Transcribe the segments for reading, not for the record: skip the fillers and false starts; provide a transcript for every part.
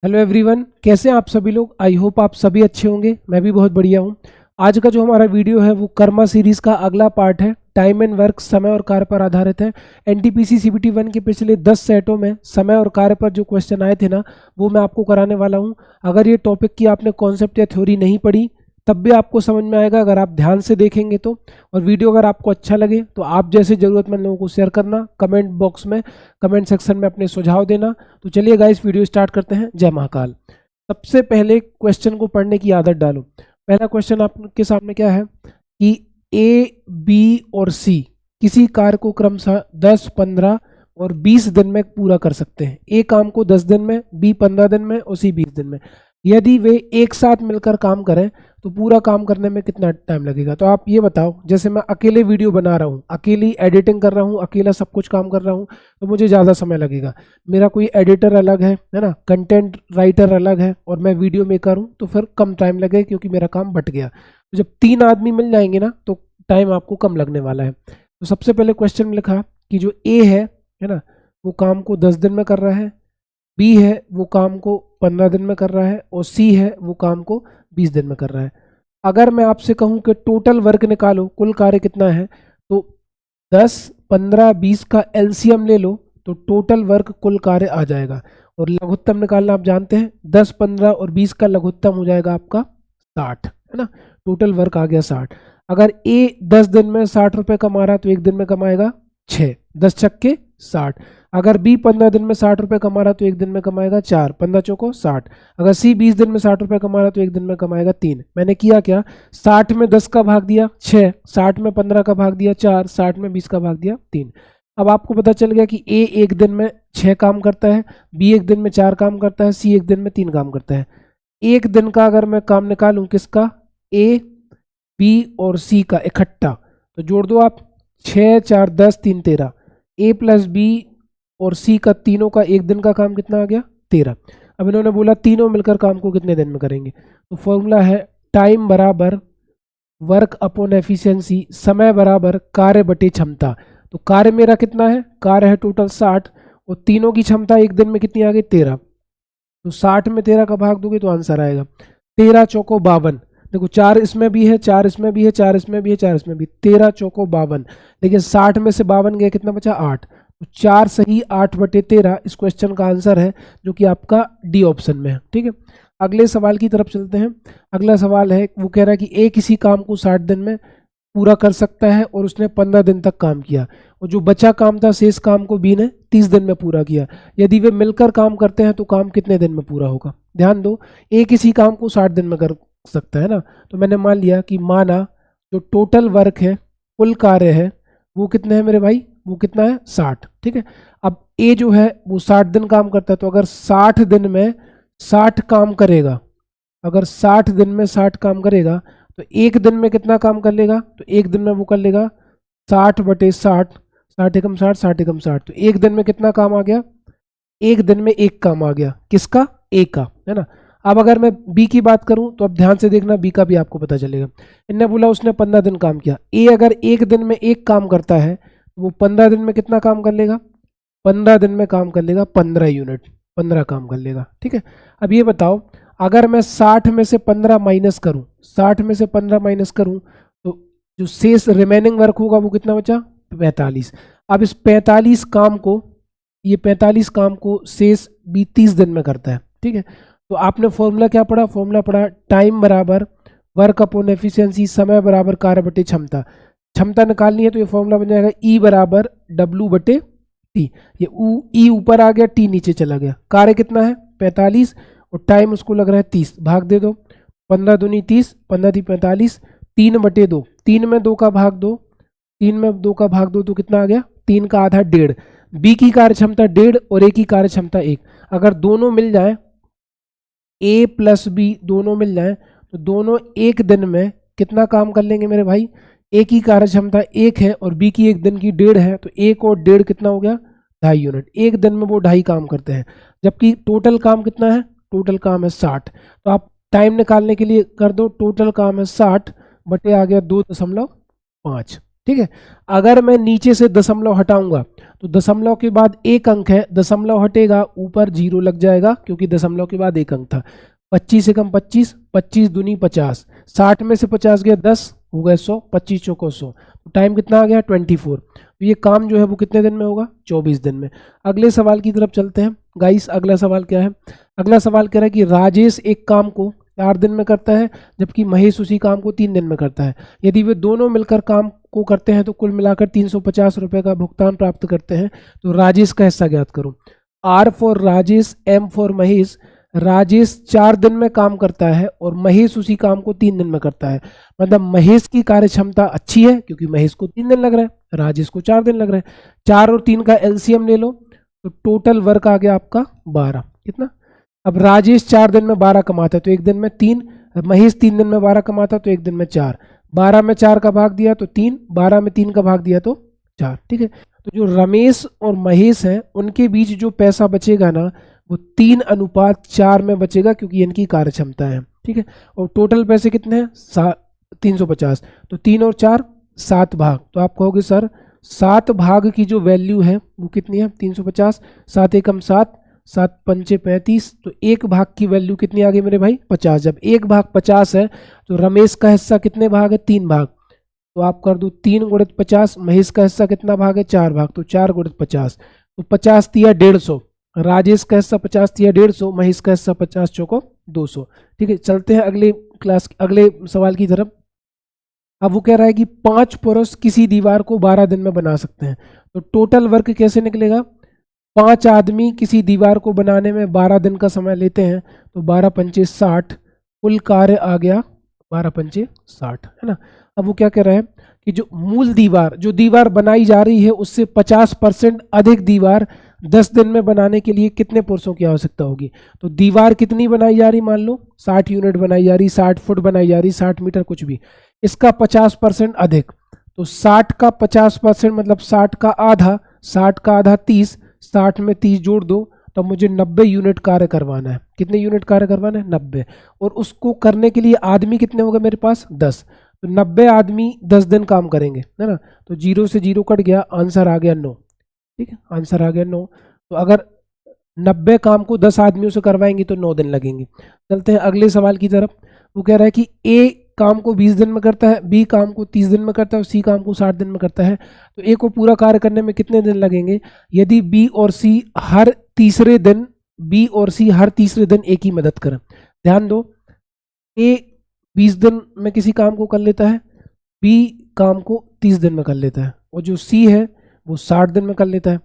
Hello everyone, कैसे हैं आप सभी लोग। आई होप आप सभी अच्छे होंगे। मैं भी बहुत बढ़िया हूं। आज का जो हमारा वीडियो है वो कर्मा सीरीज का अगला पार्ट है। टाइम एंड वर्क, समय और कार्य पर आधारित है। एनटीपीसी सीबीटी 1 के पिछले 10 सेटों में समय और कार्य पर जो क्वेश्चन आए थे ना, वो मैं आपको कराने वाला हूं। अगर ये टॉपिक की आपने कॉन्सेप्ट या थ्योरी नहीं पढ़ी तब भी आपको समझ में आएगा अगर आप ध्यान से देखेंगे तो। और वीडियो अगर आपको अच्छा लगे तो आप जैसे ज़रूरतमंद लोगों को शेयर करना, कमेंट बॉक्स में, कमेंट सेक्शन में अपने सुझाव देना। तो चलिए गाइस, वीडियो स्टार्ट करते हैं। जय महाकाल। सबसे पहले क्वेश्चन को पढ़ने की आदत डालो। पहला क्वेश्चन आपके सामने क्या है कि ए, बी और सी किसी कार्य को क्रमशः 10, 15 और 20 दिन में पूरा कर सकते हैं। ए काम को 10 दिन में, बी 15 दिन में और सी 20 दिन में। यदि वे एक साथ मिलकर काम करें तो पूरा काम करने में कितना टाइम लगेगा। तो आप ये बताओ, जैसे मैं अकेले वीडियो बना रहा हूँ, अकेली एडिटिंग कर रहा हूँ, अकेला सब कुछ काम कर रहा हूँ, तो मुझे ज़्यादा समय लगेगा। मेरा कोई एडिटर अलग है ना, कंटेंट राइटर अलग है, और मैं वीडियो मेकर हूँ, तो फिर कम टाइम लगेगा क्योंकि मेरा काम बट गया। तो जब 3 आदमी मिल जाएंगे ना तो टाइम आपको कम लगने वाला है। तो सबसे पहले क्वेश्चन में लिखा कि जो ए है ना, वो काम को 10 दिन में कर रहा है, बी है वो काम को 15 दिन में कर रहा है, और सी है वो काम को 20 दिन में कर रहा है। अगर मैं आपसे कहूं कि टोटल वर्क निकालो, कुल कार्य कितना है, तो 10, 15, 20 का एलसीएम ले लो तो टोटल वर्क कुल कार्य आ जाएगा। और लघुत्तम निकालना आप जानते हैं, 10, 15 और 20 का लघुत्तम हो जाएगा आपका 60, है ना। टोटल वर्क आ गया 60। अगर ए 10 दिन में 60 रुपये कमा रहा तो एक दिन में कमाएगा 6, 10 छक्के 60। अगर बी 15 दिन में 60 रुपये कमा रहा तो एक दिन में कमाएगा 4, 15 चौको 60। अगर सी 20 दिन में 60 रुपये कमा रहा तो एक दिन में कमाएगा 3। मैंने किया क्या, 60 में 10 का भाग दिया 6, 60 में 15 का भाग दिया 4, 60 में 20 का भाग दिया 3। अब आपको पता चल गया कि ए एक दिन में 6 काम करता है, बी एक दिन में 4 काम करता है, सी एक दिन में 3 काम करता है। एक दिन का अगर मैं काम निकालूं किसका, ए, बी और सी का इकट्ठा, तो जोड़ दो आप, 6, 4, 10, 3, 13। ए प्लस बी और सी का तीनों का एक दिन का काम कितना आ गया, 13। अब इन्होंने बोला तीनों मिलकर काम को कितने दिन में करेंगे। तो फॉर्मूला है टाइम बराबर वर्क अपॉन एफिशिएंसी, समय बराबर कार्य बटे क्षमता। तो कार्य मेरा कितना है, कार्य है टोटल 60, और तीनों की क्षमता एक दिन में कितनी आ गई, 13। तो 60 में 13 का भाग दोगे तो आंसर आएगा 13 चौको 52। देखो 4 इसमें भी है, 4 इसमें भी है, 4 इसमें भी है, 4 इसमें भी, 13 चौको 52। लेकिन 60 में से 52 गया, कितना बचा, 8। तो 4 सही 8 बटे 13 इस क्वेश्चन का आंसर है, जो कि आपका डी ऑप्शन में है। ठीक है, अगले सवाल की तरफ चलते हैं। अगला सवाल है, वो कह रहा है कि ए किसी काम को 60 दिन में पूरा कर सकता है और उसने 15 दिन तक काम किया, और जो बचा काम था शेष काम को बी ने 30 दिन में पूरा किया। यदि वे मिलकर काम करते हैं तो काम कितने दिन में पूरा होगा। ध्यान दो, ए किसी काम को 60 दिन में कर सकता है ना, तो मैंने मान लिया कि माना जो टोटल वर्क है, कुल कार्य है, वो कितने हैं मेरे भाई, वो कितना है, 60। ठीक है, अब ए जो है वो 60 दिन काम करता है, तो अगर 60 दिन में 60 काम करेगा, अगर 60 दिन में 60 काम करेगा तो एक दिन में कितना काम कर लेगा, तो एक दिन में वो कर लेगा 60 बटे 60, 60 एकम 60, 60 एकम 60। तो एक दिन में कितना काम आ गया, एक दिन में एक काम आ गया, किसका, ए का, है ना। अब अगर मैं बी की बात करूं तो अब ध्यान से देखना, बी का भी आपको पता चलेगा। इन्हें बोला उसने 15 दिन काम किया, ए अगर एक दिन में एक काम करता है तो वो 15 दिन में कितना काम कर लेगा, 15 दिन में काम कर लेगा 15 यूनिट, 15 काम कर लेगा। ठीक है, अब ये बताओ, अगर मैं 60 में से 15 माइनस करूं, 60 में से 15 माइनस करूं तो जो शेष रिमेनिंग वर्क होगा वो कितना बचा, 45। अब इस 45 काम को, ये 45 काम को शेष बी 30 दिन में करता है। ठीक है, तो आपने फॉर्मूला क्या पढ़ा, फॉर्मूला पढ़ा टाइम बराबर वर्क अपॉन एफिशिएंसी, समय बराबर कार्य बटे क्षमता। क्षमता निकालनी है तो ये फॉर्मूला बन जाएगा ई बराबर डब्ल्यू बटे टी। ये ई ऊपर आ गया, टी नीचे चला गया। कार्य कितना है 45 और टाइम उसको लग रहा है 30, भाग दे दो, 15 दूनी 30, 15 दी 45, 3 बटे 2, 3 में 2 का भाग दो, 3 में 2 का भाग दो तो कितना आ गया, 3 का आधा 1.5। बी की कार्य क्षमता 1.5 और ए की कार्य क्षमता 1। अगर दोनों मिल जाए, ए प्लस बी दोनों मिल जाए, तो दोनों एक दिन में कितना काम कर लेंगे मेरे भाई। ए की कार्य क्षमता 1 है और बी की एक दिन की 1.5 है, तो 1 और 1.5 कितना हो गया, 2.5 यूनिट। एक दिन में वो 2.5 काम करते हैं, जबकि टोटल काम कितना है, टोटल काम है 60। तो आप टाइम निकालने के लिए कर दो, टोटल काम है 60 बटे आ गया 2.5। ठीक है। अगर मैं नीचे से दशमलव हटाऊंगा तो दशमलव के बाद एक अंक है, दशमलव हटेगा ऊपर जीरो लग जाएगा क्योंकि दशमलव के बाद एक अंक था। 25 एकम 25, 25 दूनी 50, 60 में से 50 गया 10 हो गए 100, 25 चौको 100, तो टाइम कितना आ गया 24। तो ये काम जो है वो कितने दिन में होगा 24 दिन में। अगले सवाल की तरफ चलते हैं गाइस। अगला सवाल क्या है? अगला सवाल कह रहा है कि राजेश एक काम को 4 दिन में करता है जबकि महेश उसी काम को 3 दिन में करता है। यदि वे दोनों मिलकर काम को करते हैं तो कुल मिलाकर 350 रुपये का भुगतान प्राप्त करते हैं। तो राजेश का हिस्सा ज्ञात करो। R for Rajesh, M for Mahesh. Rajesh 4 दिन में काम करता है और महेश उसी काम को 3 दिन में करता है। मतलब महेश की कार्य क्षमता अच्छी है क्योंकि महेश को 3 दिन लग रहा है, राजेश को 4 दिन लग रहा है। 4 और 3 का एलसीएम ले लो तो टोटल वर्क आ गया आपका 12। कितना? अब राजेश 4 दिन में 12 कमाता है तो एक दिन में 3, महेश 3 दिन में 12 कमाता है तो एक दिन में 4। 12 में 4 का भाग दिया तो 3, 12 में 3 का भाग दिया तो 4। ठीक है। तो जो रमेश और महेश हैं उनके बीच जो पैसा बचेगा ना वो 3:4 में बचेगा क्योंकि इनकी कार्य क्षमता है। ठीक है। और टोटल पैसे कितने हैं 350, तो 3 और 4 7 भाग। तो आप कहोगे सर 7 भाग की जो वैल्यू है वो कितनी है 350, 7 एकम 7, 7 पंचे 35, तो एक भाग की वैल्यू कितनी आ गई मेरे भाई 50। जब एक भाग 50 है तो रमेश का हिस्सा कितने भाग है 3 भाग, तो आप कर दो 3 गुणित 50। महेश का हिस्सा कितना भाग है 4 भाग, तो 4 गुणित 50, तो 50 तिया 150। राजेश का हिस्सा 50 तिया 150, महेश का हिस्सा 50 चौको 200। ठीक है। चलते हैं अगले सवाल की तरफ। अब वो कह रहा है कि 5 पुरुष किसी दीवार को 12 दिन में बना सकते हैं। तो टोटल वर्क कैसे निकलेगा? 5 आदमी किसी दीवार को बनाने में 12 दिन का समय लेते हैं तो 12 पंचे 60, कुल कार्य आ गया 12 पंचे 60, है ना। अब वो क्या कह रहा है कि जो मूल दीवार, जो दीवार बनाई जा रही है उससे 50% अधिक दीवार 10 दिन में बनाने के लिए कितने पुरुषों की आवश्यकता होगी। तो दीवार कितनी बनाई जा रही, मान लो 60 यूनिट बनाई जा रही, 60 फुट बनाई जा रही, 60 मीटर कुछ भी, इसका 50% अधिक। तो 60 का 50% मतलब 60 का आधा, 60 का आधा 30, 60 में 30 जोड़ दो तो मुझे 90 यूनिट कार्य करवाना है। कितने यूनिट कार्य करवाना है 90। और उसको करने के लिए आदमी कितने होंगे मेरे पास 10, तो 90 आदमी 10 दिन काम करेंगे, है ना। तो 0 से 0 कट गया, आंसर आ गया 9। ठीक है, आंसर आ गया 9। तो अगर 90 काम को 10 आदमियों से करवाएंगे तो 9 दिन लगेंगे। चलते हैं अगले सवाल की तरफ। वो कह रहा है कि ए काम को 20 दिन में करता है, बी काम को 30 दिन में करता है और सी काम को 60 दिन में करता है। तो ए को पूरा कार्य करने में कितने दिन लगेंगे यदि बी और सी हर तीसरे दिन ए की मदद करें। ध्यान दो, ए 20 दिन में किसी काम को कर लेता है, बी काम को 30 दिन में कर लेता है और जो सी है वो 60 दिन में कर लेता है।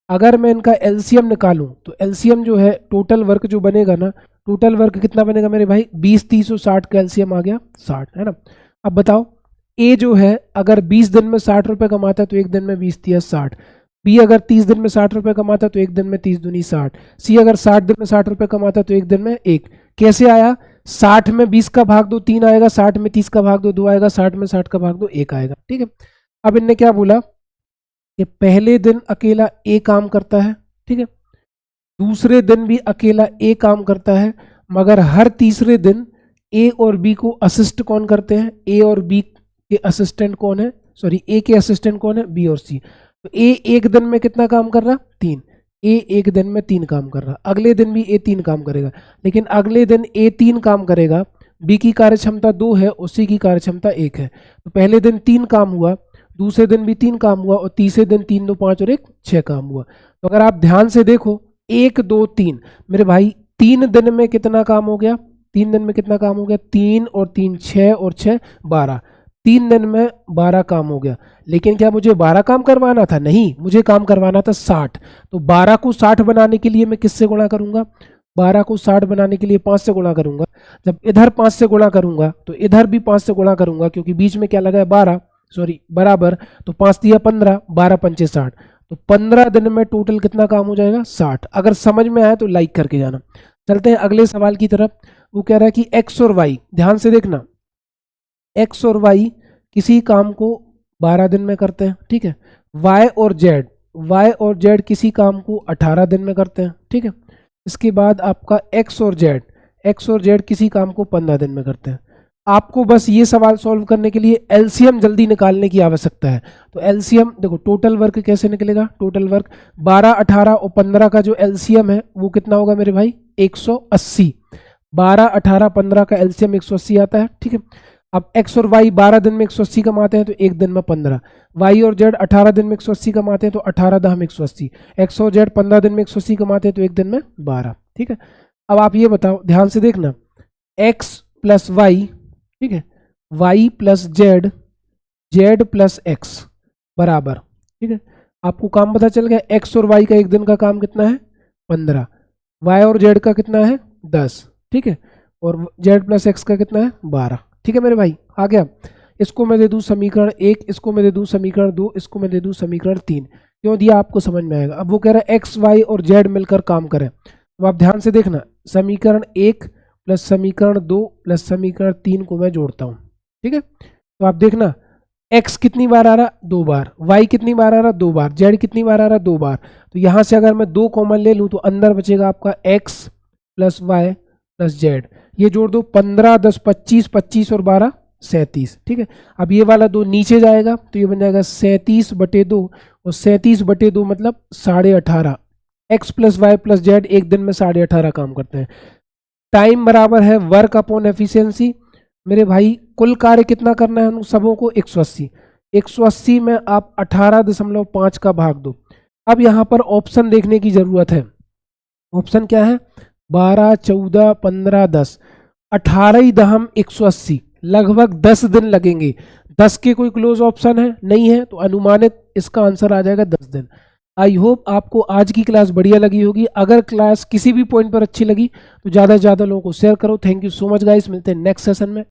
अगर मैं इनका एलसीएम निकालूं तो एलसीएम जो है टोटल वर्क जो बनेगा ना, टोटल वर्क कितना बनेगा मेरे भाई 20, 30 और 60 का एलसीएम आ गया 60, है ना। अब बताओ ए जो है अगर 20 दिन में 60 रुपए कमाता है तो एक दिन में 20 तिया 60, बी अगर 30 दिन में 60 रुपए कमाता है तो एक दिन में 30 दूनी 60, सी अगर 60 दिन में 60 रुपए कमाता है तो एक दिन में 1। कैसे आया? 60 में 20 का भाग दो 3 आएगा, 60 में 30 का भाग दो 2 आएगा, 60 में 60 का भाग दो 1 आएगा। ठीक है। अब इनने क्या बोला कि पहले दिन अकेला ए काम करता है, ठीक है, दूसरे दिन भी अकेला ए काम करता है, मगर हर तीसरे दिन ए और बी को असिस्ट कौन करते हैं? ए और बी के असिस्टेंट कौन है, सॉरी ए के असिस्टेंट कौन है? बी और सी। तो ए एक दिन में कितना काम कर रहा? 3। ए एक दिन में 3 काम कर रहा, अगले दिन भी ए 3 काम करेगा, लेकिन अगले दिन ए 3 काम करेगा, बी की कार्य क्षमता 2 है और सी की कार्य क्षमता 1 है। तो पहले दिन 3 काम हुआ, दूसरे दिन भी 3 काम हुआ और तीसरे दिन 3 2 5 और 1 6 काम हुआ। तो अगर आप ध्यान से देखो 1 2 3 मेरे भाई 3 दिन में कितना काम हो गया? 3 दिन में कितना काम हो गया? 3 और 3 6 और 6 12, 3 दिन में 12 काम हो गया। लेकिन क्या मुझे 12 काम करवाना था? नहीं, मुझे काम करवाना था 60। तो 12 को 60 बनाने के लिए मैं किससे गुणा करूंगा? 12 को 60 बनाने के लिए 5 से गुणा करूंगा। जब इधर 5 से गुणा करूंगा तो इधर भी 5 से गुणा करूंगा क्योंकि बीच में क्या लगा है 12, सॉरी बराबर, तो 5 दिया 15, 12 पंचे 60, तो 15 दिन में टोटल कितना काम हो जाएगा 60। अगर समझ में आया तो लाइक करके जाना। चलते हैं अगले सवाल की तरफ। वो कह रहा है कि एक्स और वाई, ध्यान से देखना, एक्स और वाई किसी काम को 12 दिन में करते हैं, ठीक है। वाई और जेड किसी काम को 18 दिन में करते हैं, ठीक है। इसके बाद आपका एक्स और जेड किसी काम को 15 दिन में करते हैं। आपको बस ये सवाल सॉल्व करने के लिए एलसीएम जल्दी निकालने की आवश्यकता है। तो एलसीएम देखो, टोटल वर्क कैसे निकलेगा, टोटल वर्क 12, 18 और 15 का जो एलसीएम है वो कितना होगा मेरे भाई, 180। 12, 18, 15 का एलसीएम 180 आता है, ठीक है। अब एक्स और वाई 12 दिन में 180 कमाते हैं तो एक दिन में 15, वाई और जेड 18 दिन में 180 कमाते हैं तो 18 दहम 180, एक्स और जेड 15 दिन में 180 कमाते हैं तो एक दिन में 12, ठीक है। अब आप ये बताओ, ध्यान से देखना, एक्स प्लस वाई, ठीक है, Y plus Z, Z plus X बराबर, ठीक है। आपको काम पता चल गया, एक्स और वाई का एक दिन का काम कितना है, 15, वाई और जेड का कितना है, 10, ठीक है, और जेड प्लस एक्स का कितना है, 12, ठीक है मेरे भाई। आ गया। इसको मैं दे दूं समीकरण 1, इसको मैं दे दूं समीकरण 2, इसको मैं दे दूं समीकरण 3। क्यों दिया आपको समझ में आएगा। अब वो कह रहा है एक्स वाई और जेड मिलकर काम करें, तो आप ध्यान से देखना, समीकरण 1 प्लस समीकरण 2 प्लस समीकरण 3 को मैं जोड़ता हूं, ठीक है। तो आप देखना, x कितनी बार आ रहा, 2 बार, y कितनी बार आ रहा, 2 बार, z कितनी बार आ रहा, 2 बार। तो यहां से अगर मैं 2 कॉमन ले लूं तो अंदर बचेगा आपका x plus Y plus Z, ये जोड़ दो, 15, 10, 25, 25 और 12, 37, ठीक है। अब ये वाला 2 नीचे जाएगा तो ये बन जाएगा 37/2, और 37/2 मतलब 18.5। X plus Y plus Z एक दिन में 18.5 काम करते हैं। टाइम बराबर है वर्क अपॉन एफिशिएंसी। मेरे भाई कुल कार्य कितना करना है उन सबों को, 180। 180 में आप 18.5 का भाग दो। अब यहाँ पर ऑप्शन देखने की जरूरत है। ऑप्शन क्या है, 12, 14, 15, 10, 18 दहम 180, लगभग 10 दिन लगेंगे। 10 के कोई क्लोज ऑप्शन है नहीं है, तो अनुमानित इसका आंसर आ जाएगा 10 दिन। आई होप आपको आज की क्लास बढ़िया लगी होगी। अगर क्लास किसी भी पॉइंट पर अच्छी लगी तो ज़्यादा से ज़्यादा लोगों को शेयर करो। Thank you so much guys, मिलते हैं नेक्स्ट सेशन में।